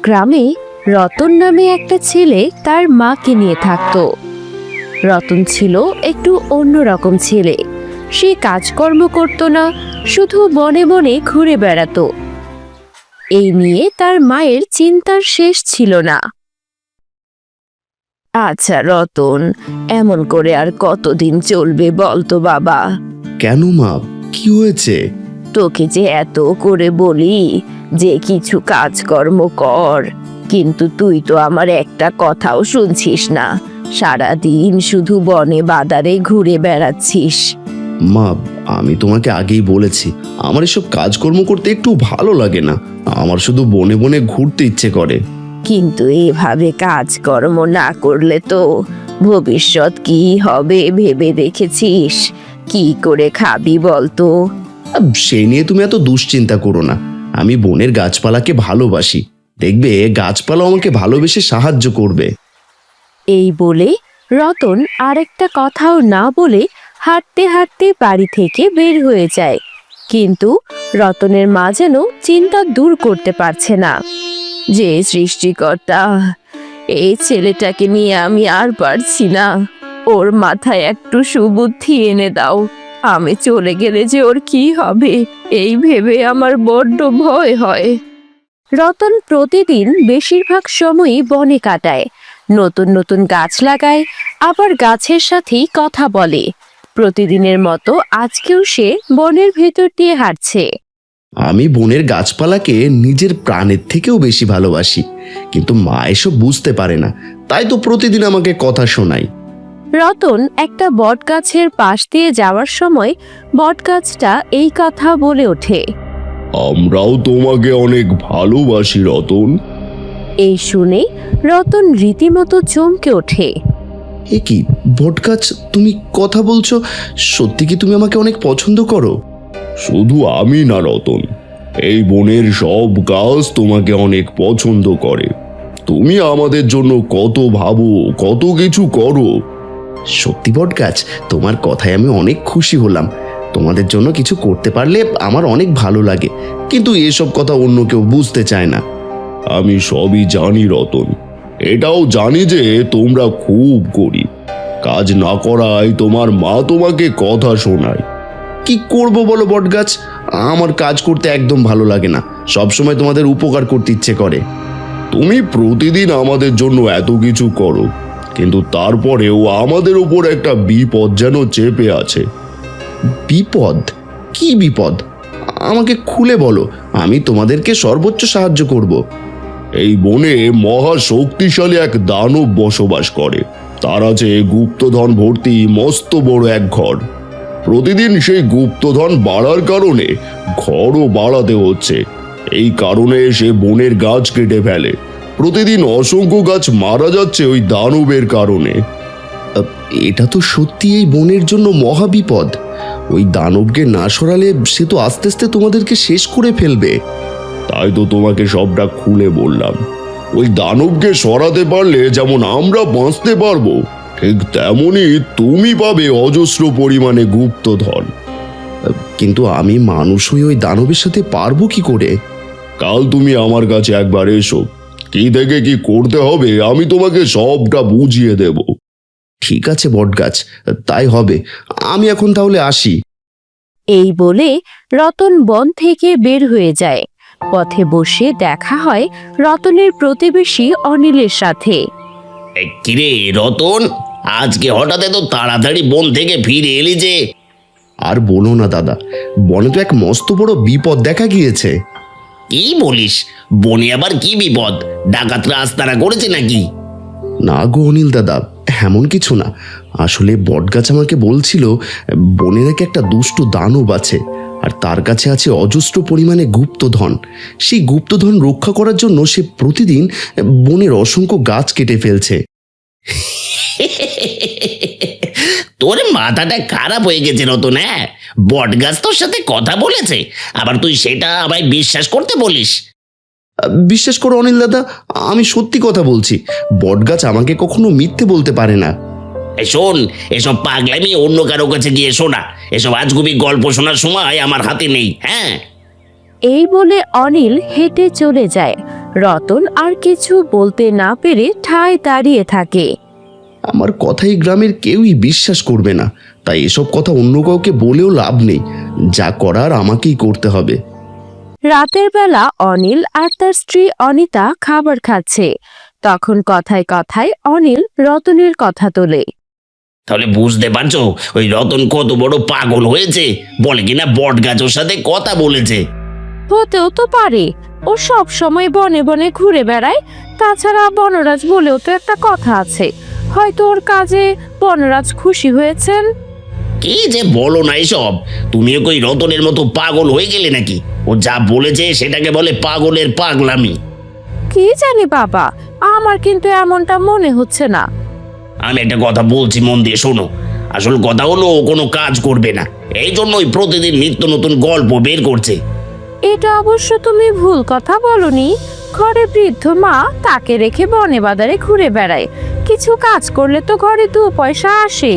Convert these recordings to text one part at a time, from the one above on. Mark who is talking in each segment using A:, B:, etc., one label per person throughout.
A: গ্রামে রতন নামে একটা ছেলে তার মাকে নিয়ে থাকতো। রতন ছিল একটু অন্যরকম ছেলে। সে কাজকর্ম করতো না, শুধু বনে বনে ঘুরে বেড়াতো। এই নিয়ে তার মায়ের চিন্তার শেষ ছিল না। আচ্ছা রতন, এমন করে আর কতদিন চলবে বলতো বাবা?
B: কেন মা, কি হয়েছে?
A: তোকে যে এত করে বলি যে কিছু কাজকর্ম কর, কিন্তু তুই তো আমার একটা কথাও শুনছিস না। সারাদিন শুধু বনে বাদারে ঘুরে বেড়াচ্ছিস।
B: মা, আমি তোমাকে আগেই বলেছি আমার এসব কাজকর্ম করতে একটু ভালো লাগে না। আমার শুধু বনে বনে ঘুরতে ইচ্ছে করে।
A: কিন্তু এভাবে কাজকর্ম না করলে তো ভবিষ্যৎ কি হবে ভেবে দেখেছিস? কি করে খাবি বলতো?
B: সেই নিয়ে তুমি এত দুশ্চিন্তা করো না। আমি বনের গাছপালাকে ভালোবাসি, দেখবে গাছপালা আমাকে ভালোবেসে সাহায্য করবে।
A: এই বলে রতন আরেকটা কথাও না বলে হাঁটতে হাঁটতে বাড়ি থেকে বের হয়ে যায়। কিন্তু রতনের মা যেন চিন্তা দূর করতে পারছে না। যে সৃষ্টিকর্তা, এই ছেলেটাকে নিয়ে আমি আর পারছি না। ওর মাথায় একটু সুবুদ্ধি এনে দাও। আমি চলে গেলে যে ওর কি হবে, এই ভেবে আমার বড্ড ভয় হয়। রতন প্রতিদিন বেশিরভাগ সময়ই বনে কাটায়। নতুন নতুন গাছ লাগায়, আবার গাছের সাথেই কথা বলে। প্রতিদিনের মতো আজকেও সে বনের ভেতর দিয়ে হাঁটছে।
B: আমি বনের গাছপালাকে নিজের প্রাণের থেকেও বেশি ভালোবাসি, কিন্তু মা এসব বুঝতে পারে না, তাই তো প্রতিদিন আমাকে কথা শোনায়।
A: রতন একটা বটগাছের পাশ দিয়ে যাওয়ার সময় বটগাছটা এই কথা বলে ওঠে।
B: আমরাও তোমাকে অনেক ভালোবাসি রতন।
A: এই শুনে রতন রীতিমতো চমকে ওঠে।
B: এ কি বটগাছ, তুমি কথা বলছো? সত্যি কি তুমি আমাকে অনেক পছন্দ করো? শুধু আমি না রতন, এই বনের সব গাছ তোমাকে অনেক পছন্দ করে। তুমি আমাদের জন্য কত ভাবো, কত কিছু করো। সত্যি বটগাছ, তোমার কথায় আমি অনেক খুশি হলাম। তোমাদের জন্য কিছু করতে পারলে আমার অনেক ভালো লাগে, কিন্তু এসব কথা অন্য কেউ বুঝতে চায় না। আমি সবই জানি রতন, এটাও জানি যে তোমরা খুব গরিব। কাজ না করায় তোমার মা তোমাকে কথা শোনায়। কি করব বলো বটগাছ, আমার কাজ করতে একদম ভালো লাগে না। সবসময় তোমাদের উপকার করতে ইচ্ছে করে। তুমি প্রতিদিন আমাদের জন্য এত কিছু করো, কিন্তু তারপরেও আমাদের উপর একটা বিপদ যেন চেপে আছে। বিপদ? কি বিপদ? আমাকে খুলে বলো, আমি তোমাদেরকে সর্বোচ্চ সাহায্য করব। এই বনে মহা শক্তিশালী এক দানব বসবাস করে। তার আছে গুপ্তধন ভর্তি মস্ত বড় এক ঘর। প্রতিদিন সেই গুপ্তধন বাড়ার কারণে ঘরও বাড়াতে হচ্ছে। এই কারণে সে বনের গাছ কেটে ফেলে। প্রতিদিন অসংখ্য গাছ মারা যাচ্ছে ওই দানবের কারণে। এটা তো সত্যি এই বনের জন্য মহাবিপদ। ওই দানবকে না সরালে সে তো আস্তে আস্তে তোমাদেরকে শেষ করে ফেলবে। তাই তো তোমাকে সবটা খুলে বললাম। ওই দানবকে সরাতে পারলে যেমন আমরা বাঁচতে পারবো, ঠিক তেমনি তুমি পাবে অজস্র পরিমাণে গুপ্তধন। কিন্তু আমি মানুষ হয়ে ওই দানবের সাথে পারবো কি করে? কাল তুমি আমার কাছে একবার এসো, কি থেকে কি করতে হবে আমি তোমাকে সবটা বুঝিয়ে দেব। ঠিক আছে বটগাছ, তাই হবে। আমি এখন তাহলে আসি।
A: এই বলে রতন বন থেকে বের হয়ে যায়। পথে বসে দেখা হয় রতনের প্রতিবেশী অনিলের সাথে।
C: কিরে রতন, আজকে হঠাৎ এত তাড়াতাড়ি বন থেকে ফিরে এলি যে?
B: আর বলো না দাদা, বনে তো এক মস্ত বড় বিপদ দেখা গিয়েছে।
C: কি বলিস? বনে আবার কি বিপদ? ডাকাতরা আস্তানা করেছে নাকি?
B: না গো অনিল দাদা, এমন কিছু না। আসলে বটগাছ আমাকে বলছিল বনে নাকি একটা দুষ্ট দানব আছে, আর তার কাছে আছে অজস্র পরিমাণে গুপ্তধন। সেই গুপ্তধন রক্ষা করার জন্য সে প্রতিদিন বনের অসংখ্য গাছ কেটে ফেলছে।
C: তোর মাথাটা খারাপ হয়ে গেছে রতন। হ্যাঁ, বটগাছ তোর সাথে কথা বলেছে, আবার তুই সেটা আমায় বিশ্বাস করতে বলিস?
B: বিশ্বাস করো অনিল দাদা, আমি সত্যি কথা বলছি। বটগাছ আমাকে কখনো মিথ্যে বলতে পারে না।
C: শোন, এসব পাগলামি অন্য কারো কাছে গিয়ে শোনা। এসব আজগুবি গল্প শোনার সময় আমার হাতে নেই। হ্যাঁ,
A: এই বলে অনিল হেঁটে চলে যায়। রতন আর কিছু বলতে না পেরে ঠায় দাঁড়িয়ে থাকে।
B: আমার কথাই গ্রামের কেউই বিশ্বাস করবে না, তাই এসব কথা অন্য কাউকে বলেও লাভ নেই। যা করার আমাকেই করতে হবে।
A: রাতের বেলা অনিল আর তার স্ত্রী অনিতা খাবার খাচ্ছে। তখন কথায় কথায় অনিল রতনের কথা তোলে।
C: তাহলে বুঝতে পারছো ওই রতন কত বড় পাগল হয়েছে, বলে কিনা বট গাছ ওর সাথে কথা বলেছে।
A: হতেও তো পারে, ও সব সময় বনে বনে ঘুরে বেড়ায়। তাছাড়া বনরাজ বলেও তো একটা কথা আছে, হয়তো ওর কাজে বনরাজ খুশি হয়েছেন।
C: কি যে বলো না এসব, তুমিও কই রতনের মতো পাগল হয়ে গেলে নাকি? ও যা বলেছে সেটাকে বলে পাগলের পাগলামি।
A: কি জানি বাবা, আমার কিন্তু এমনটা মনে হচ্ছে না।
C: আমি একটা কথা বলছি, মন দিয়ে শোনো। আসল কথা হলো ও কোনো কাজ করবে না, এই জন্যই প্রতিদিন নিত্য নতুন গল্প বের করছে।
A: এটা অবশ্য তুমি ভুল কথা বলনি। ঘরে বৃদ্ধ মা, তাকে রেখে বনে বাজারে ঘুরে বেড়ায়। কিছু কাজ করলে তো ঘরে 2 পয়সা আসে।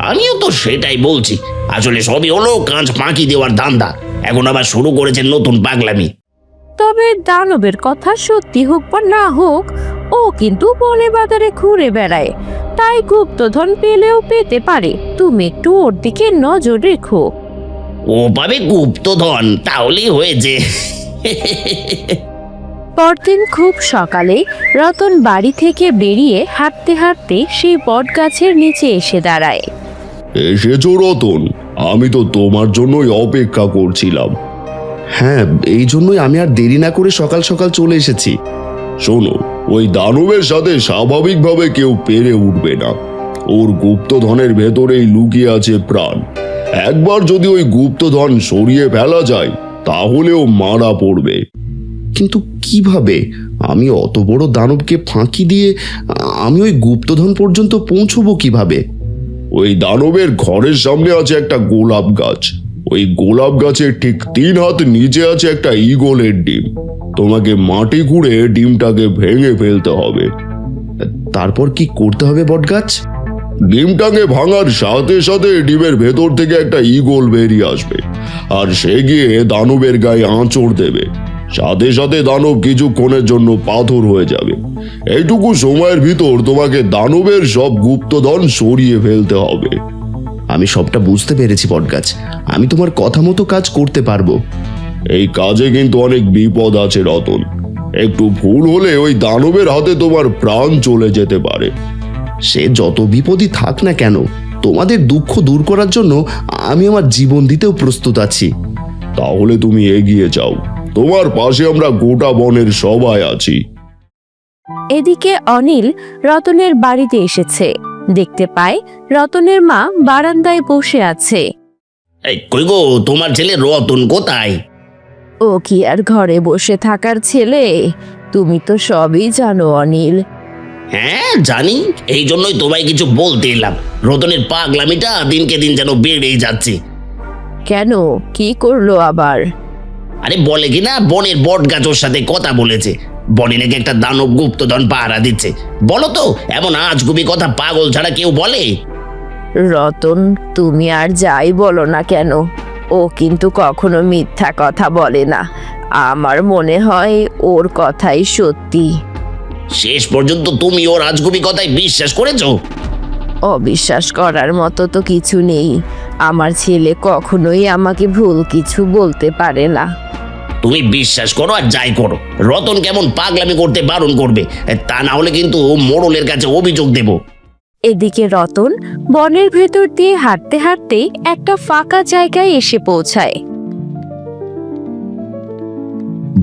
C: আমিও তো সেটাই বলছি, আসলে সবই হলো কাঁচ ফাঁকি দেওয়ার ধান্দা। এখন আবার শুরু করেছে নতুন পাগলামি।
A: তবে দানবের কথা সত্যি হোক বা না হোক, ও কিন্তু বনে বাজারে ঘুরে বেড়ায়। তাই গুপ্তধন পেলেও পেতে পারে, তুমি একটু ওর দিকে নজর রেখো।
C: ও পাবে গুপ্তধন, তাহলেই হয়েছে।
A: পরদিন খুব সকালে রতন বাড়ি থেকে বেরিয়ে হাঁটতে হাঁটতে সেই বট গাছের নিচে এসে দাঁড়ায়।
B: এসেছো রতন? আমি তো তোমার জন্যই অপেক্ষা করছিলাম। হ্যাঁ, এই জন্যই আমি আর দেরি না করে সকাল সকাল চলে এসেছি। শোনো, ওই দানবের সাথে স্বাভাবিকভাবে কেউ পেরে উঠবে না। ওর গুপ্তধনের ভেতরেই লুকিয়ে আছে প্রাণ। একবার যদি ওই গুপ্তধন সরিয়ে ফেলা যায় তাহলেও মারা পড়বে। কিন্তু কিভাবে? আমি অত বড় দানবকে ফাঁকি দিয়ে আমি ওই গুপ্তধন পর্যন্ত পৌঁছবো কিভাবে? ওই দানবের ঘরের সামনে আছে একটা গোলাপ গাছ। ওই গোলাপ গাছের ঠিক 3 হাত নিচে আছে একটা ঈগলের ডিম। তোমাকে মাটি খুঁড়ে ডিমটাকে ভেঙে ফেলতে হবে। তারপর কি করতে হবে বটগাছ? ডিমটাকে ভাঙার সাথে সাথে ডিমের ভেতর থেকে একটা ঈগল বেরিয়ে আসবে, আর সে গিয়ে দানবের গায়ে আঁচড় দেবে। সাথে সাথে দানব কিছুক্ষণের জন্য পাথর হয়ে যাবে। এইটুকু সময়ের ভিতর তোমাকে দানবের সব গুপ্তধন সরিয়ে ফেলতে হবে। আমি সবটা বুঝতে পেরেছি বটগাছ, আমি তোমার কথা মতো কাজ করতে পারবো। এই কাজে কিন্তু অনেক বিপদ আছে রতন। একটু ভুল হলে ওই দানবের হাতে তোমার প্রাণ চলে যেতে পারে। সে যত বিপদই থাক না কেন, তোমাদের দুঃখ দূর করার জন্য আমি আমার জীবন দিতেও প্রস্তুত আছি। তাহলে তুমি এগিয়ে যাও, তোমার পাশে আমরা গোটা বনের সবাই আছি।
A: এদিকে অনিল রতনের বাড়িতে এসেছে। দেখতে পায় রতনের মা বারান্দায় বসে আছে।
C: এই কই গো, তোমার ছেলে রতন কোথায়?
A: ও কি আর ঘরে বসে থাকার ছেলে? তুমি তো সবই জানো অনিল।
C: হ্যাঁ জানি, এই জন্যই তোমায় কিছু বলতে এলাম। রতনের পাগলামিটা দিনকে দিন যেন বেড়েই যাচ্ছে।
A: কেন, কি করলো আবার?
C: আরে বলে কিনা বনের বট গাছ ওর সাথে কথা বলেছে। বনে নাকি একটা দানব গুপ্তধন পাহারা দিচ্ছে। বলো তো, এমন আজগুবি কথা পাগল ছাড়া কেউ বলে?
A: রতন, তুমি আর যাই বলো না কেন, ও কিন্তু কখনো মিথ্যা কথা বলে না। আমার মনে হয় ওর কথাই সত্যি।
C: শেষ পর্যন্ত তুমি ওর আজগুবি কথায় বিশ্বাস করেছো?
A: অবিশ্বাস করার মতো তো কিছু নেই। আমার ছেলে কখনোই আমাকে ভুল কিছু বলতে পারে না।
C: তুমি বিশ্বাস করো আর যাই করো, রতন কেমন পাগলামি করতে বারণ করবে, তা না হলে কিন্তু মোড়লের কাছে অভিযোগ দেব।
A: এদিকে রতন বনের ভেতর দিয়ে হাঁটতে হাঁটতে একটা ফাঁকা জায়গায় এসে পৌঁছায়।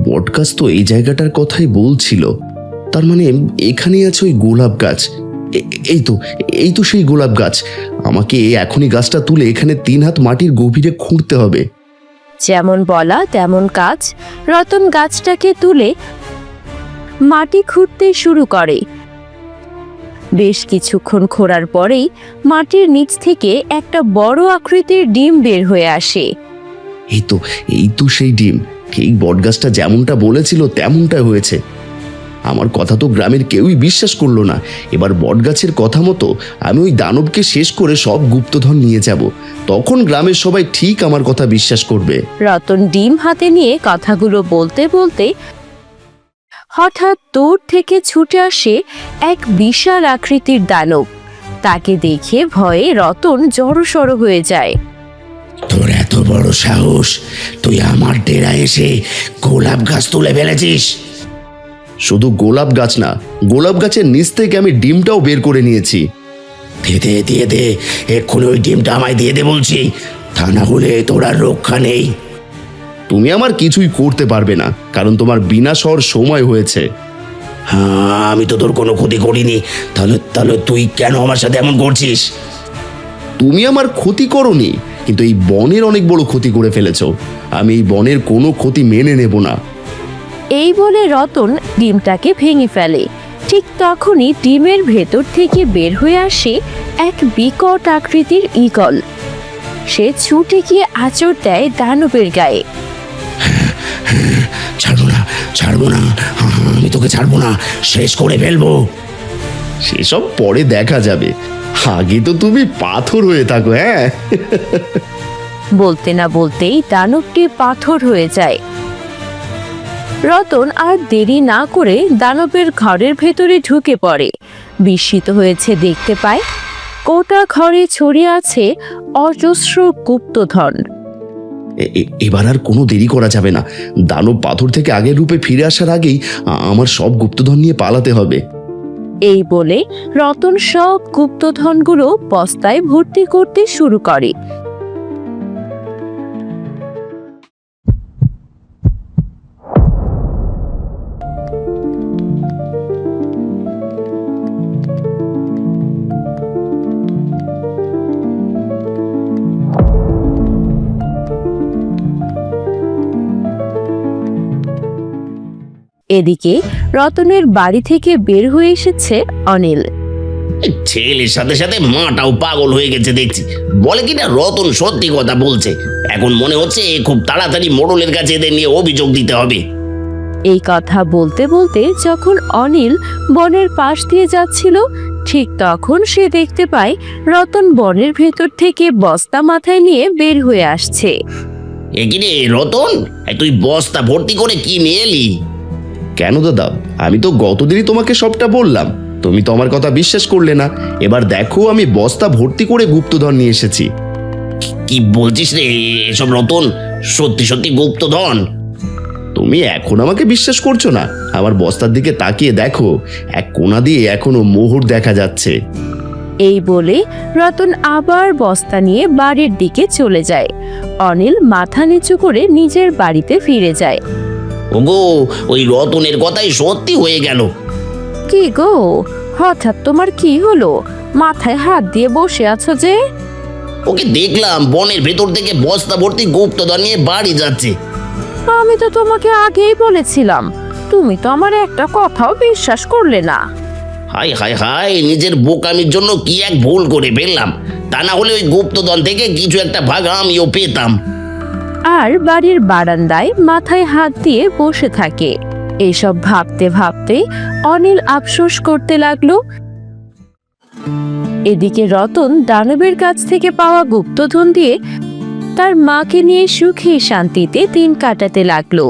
B: বটগাছ তো এই জায়গাটার কথাই বলছিল। তার মানে এখানেই আছে ওই গোলাপ গাছ। এই তো সেই গোলাপ গাছ। আমাকে এখনই গাছটা তুলে এখানে 3 হাত মাটির গভীরে খুঁড়তে হবে।
A: যেমন বলা তেমন কাজ। রতন গাছটাকে তুলে মাটি খুঁড়তে শুরু করে। বেশ কিছুক্ষণ খোঁড়ার পরেই মাটির নিচ থেকে একটা বড় আকৃতির ডিম বের হয়ে আসে।
B: এই তো সেই ডিম। ঠিক বটগাছটা যেমনটা বলেছিল তেমনটা হয়েছে। আমার কথা তো গ্রামের কেউই বিশ্বাস করলো না। এবার বটগাছের কথা মতো আমি ওই দানবকে শেষ করে সব গুপ্তধন নিয়ে যাব। তখন গ্রামের সবাই ঠিক আমার কথা বিশ্বাস করবে।
A: রতন ডিম হাতে নিয়ে কথাগুলো বলতে বলতে হঠাৎ দূর থেকে ছুটে আসে এক বিশাল আকৃতির দানব। তাকে দেখে ভয়ে রতন জড়সড় হয়ে যায়।
C: তোর এত বড় সাহস, তুই আমার ডেরা এসে গোলাপ গাছ তুলে ফেলেছিস?
B: শুধু গোলাপ গাছ না, গোলাপ গাছের নিচ থেকে আমি ডিমটাও বের করে নিয়েছি।
C: দিয়ে দে, এক্ষুনি ওই ডিমটা আমায় দিয়ে দে বলছি, তা না হলে তোর আর রক্ষা নেই।
B: তুমি আমার কিছুই করতে পারবে না, কারণ তোমার বিনাশ হওয়ার সময় হয়েছে।
C: হ্যাঁ, আমি তো তোর কোনো ক্ষতি করিনি, তাহলে তুই কেন আমার সাথে এমন করছিস?
B: তুমি আমার ক্ষতি করনি, কিন্তু এই বনের অনেক বড় ক্ষতি করে ফেলেছো। আমি এই বনের কোনো ক্ষতি মেনে নেব না।
A: এই বলে রতন ডিমটাকে ভেঙে ফেলে। ঠিক তখনই ডিমের ভেতর থেকে বের হয়ে আসে এক বিকট আকৃতির ঈগল। সে ছুটে গিয়ে আঁচড় দেয় দানবের গায়ে।
C: ছাড়বো না, আমি তোকে ছাড়বো না, শেষ করে ফেলবো।
B: সেসব পরে দেখা যাবে, আগে তো তুমি পাথর হয়ে থাকো। হ্যাঁ,
A: বলতে না বলতেই দানবটি পাথর হয়ে যায়। রতন আর দেরি না করে দানবের ঘরের ভেতরে ঢুকে পড়ে। বিস্মিত হয়েছে দেখতে পায় গোটা ঘরে ছড়িয়ে আছে অজস্র গুপ্তধন।
B: এবার আর কোনো দেরি করা যাবে না। দানব পাথর থেকে আগের রূপে ফিরে আসার আগেই আমার সব গুপ্তধন নিয়ে পালাতে হবে।
A: এই বলে রতন সব গুপ্তধনগুলো বস্তায় ভর্তি করতে শুরু করে। এদিকে রতনের বাড়ি থেকে বের হয়ে এসেছে অনিল।
C: ছেলের সাথে সাথে মাটাও পাগল হয়ে গেছে দেখছি। বলে কিনা রতন সত্যি কথা বলছে। এখন মনে হচ্ছে খুব তাড়াতাড়ি মোড়লের কাছে এদের নিয়ে অভিযোগ দিতে হবে।
A: এই কথা বলতে বলতে যখন অনিল বনের পাশ দিয়ে যাচ্ছিল, ঠিক তখন সে দেখতে পায় রতন বনের ভেতর থেকে বস্তা মাথায় নিয়ে বের হয়ে আসছে।
C: কিরে রতন, তুই বস্তা ভর্তি করে কি নিয়ে এলি?
B: কেন দাদা, আমি তো গতদিনই তোমাকে সবটা বললাম, তুমি তো আমার কথা বিশ্বাস করলে না। এবার দেখো, আমি বস্তা ভর্তি করে গুপ্তধন নিয়ে এসেছি।
C: কি বলছিস রে এসব রতন? সত্যি সত্যি গুপ্তধন?
B: তুমি এখন আমাকে বিশ্বাস করছো না? আমার বস্তার দিকে তাকিয়ে দেখো, এক কোণা দিয়ে এখনো মোহর দেখা যাচ্ছে।
A: এই বলে রতন আবার বস্তা নিয়ে বাড়ির দিকে চলে যায়। অনিল মাথা নিচু করে নিজের বাড়িতে ফিরে যায়।
C: ওগো, ওই রতনের কথাই সত্যি হয়ে গেল।
A: কি গো, হঠাৎ তোমার কি হলো? মাথায় হাত দিয়ে বসে আছো যে?
C: ওকে দেখলাম বনের ভেতর থেকে বস্তা ভর্তি গুপ্তধন নিয়ে বাড়ি যাচ্ছে।
A: আমি তো তোমাকে আগেই বলেছিলাম, তুমি তো আমার একটা কথাও বিশ্বাস করলে না।
C: হাই হাই হাই, নিজের বোকামির জন্য কি এক ভুল করে ফেললাম। তা না হলে ওই গুপ্তধন থেকে কিছু একটা ভাগ আমিও পেতাম।
A: আর বাড়ির বারান্দায় মাথায় হাত দিয়ে বসে থাকে। এসব ভাবতে ভাবতে অনিল আফসোস করতে লাগলো। এদিকে রতন দানবের কাছ থেকে পাওয়া গুপ্তধন দিয়ে তার মাকে নিয়ে সুখে শান্তিতে দিন কাটাতে লাগলো।